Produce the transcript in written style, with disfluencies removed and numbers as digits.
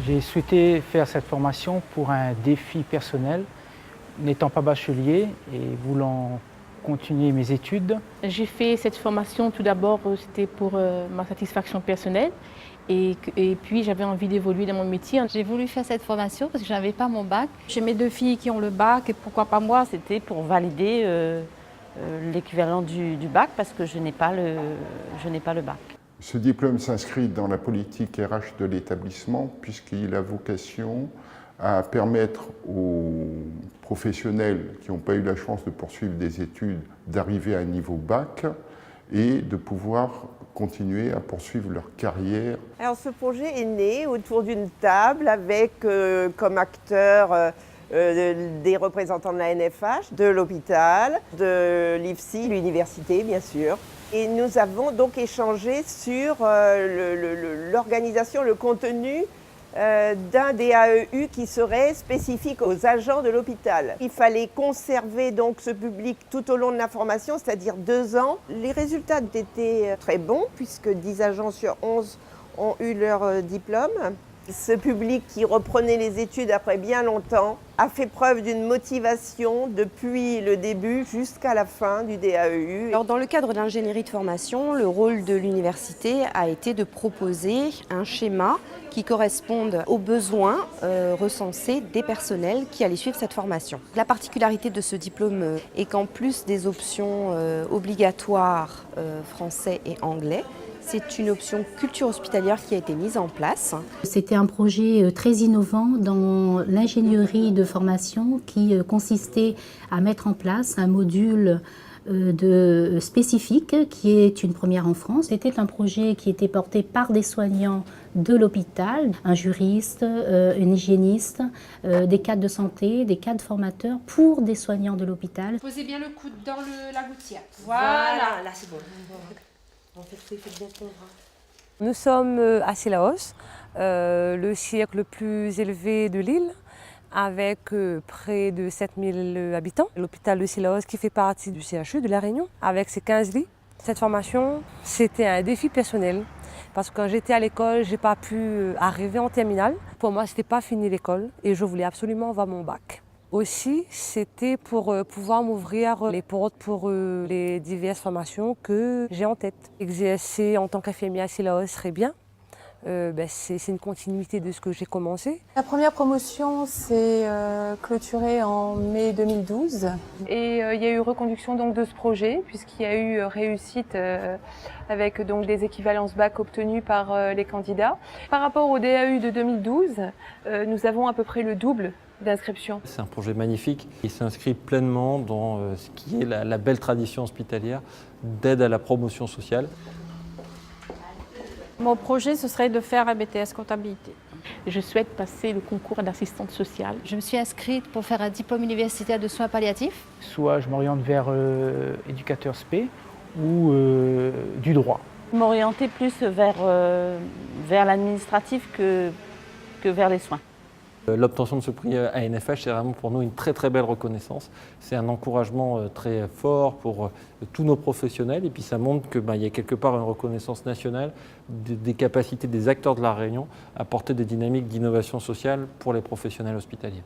J'ai souhaité faire cette formation pour un défi personnel, n'étant pas bachelier et voulant continuer mes études. J'ai fait cette formation tout d'abord, c'était pour ma satisfaction personnelle et puis j'avais envie d'évoluer dans mon métier. J'ai voulu faire cette formation parce que je n'avais pas mon bac. J'ai mes deux filles qui ont le bac et pourquoi pas moi. C'était pour valider l'équivalent du bac parce que je n'ai pas le bac. Ce diplôme s'inscrit dans la politique RH de l'établissement puisqu'il a vocation à permettre aux professionnels qui n'ont pas eu la chance de poursuivre des études d'arriver à un niveau bac et de pouvoir continuer à poursuivre leur carrière. Alors ce projet est né autour d'une table avec comme acteurs des représentants de la NFH, de l'hôpital, de l'IFSI, l'université bien sûr. Et nous avons donc échangé sur l'organisation, le contenu d'un DAEU qui serait spécifique aux agents de l'hôpital. Il fallait conserver donc ce public tout au long de la formation, c'est-à-dire 2 ans. Les résultats étaient très bons puisque 10 agents sur 11 ont eu leur diplôme. Ce public qui reprenait les études après bien longtemps a fait preuve d'une motivation depuis le début jusqu'à la fin du DAEU. Alors, dans le cadre de l'ingénierie de formation, le rôle de l'université a été de proposer un schéma qui corresponde aux besoins recensés des personnels qui allaient suivre cette formation. La particularité de ce diplôme est qu'en plus des options obligatoires français et anglais, c'est une option culture hospitalière qui a été mise en place. C'était un projet très innovant dans l'ingénierie de formation qui consistait à mettre en place un module spécifique qui est une première en France. C'était un projet qui était porté par des soignants de l'hôpital, un juriste, une hygiéniste, des cadres de santé, des cadres formateurs pour des soignants de l'hôpital. Posez bien le coude dans la gouttière. Voilà, là c'est bon. Nous sommes à Cilaos, le cirque le plus élevé de l'île, avec près de 7000 habitants. L'hôpital de Cilaos qui fait partie du CHU de La Réunion, avec ses 15 lits. Cette formation, c'était un défi personnel, parce que quand j'étais à l'école, je n'ai pas pu arriver en terminale. Pour moi, ce n'était pas fini l'école et je voulais absolument avoir mon bac. Aussi, c'était pour pouvoir m'ouvrir les portes pour les diverses formations que j'ai en tête. Exercer en tant qu'infirmière à Cilaos serait bien. C'est une continuité de ce que j'ai commencé. La première promotion s'est clôturée en mai 2012 et il y a eu reconduction donc de ce projet puisqu'il y a eu réussite avec donc des équivalences bac obtenues par les candidats. Par rapport au DAU de 2012, nous avons à peu près le double d'inscription. C'est un projet magnifique qui s'inscrit pleinement dans ce qui est la belle tradition hospitalière d'aide à la promotion sociale. Mon projet, ce serait de faire un BTS comptabilité. Je souhaite passer le concours d'assistante sociale. Je me suis inscrite pour faire un diplôme universitaire de soins palliatifs. Soit je m'oriente vers éducateur spé ou du droit. M'orienter plus vers l'administratif que vers les soins. L'obtention de ce prix ANFH, c'est vraiment pour nous une très très belle reconnaissance. C'est un encouragement très fort pour tous nos professionnels et puis ça montre qu'il y a quelque part une reconnaissance nationale des capacités des acteurs de la Réunion à porter des dynamiques d'innovation sociale pour les professionnels hospitaliers.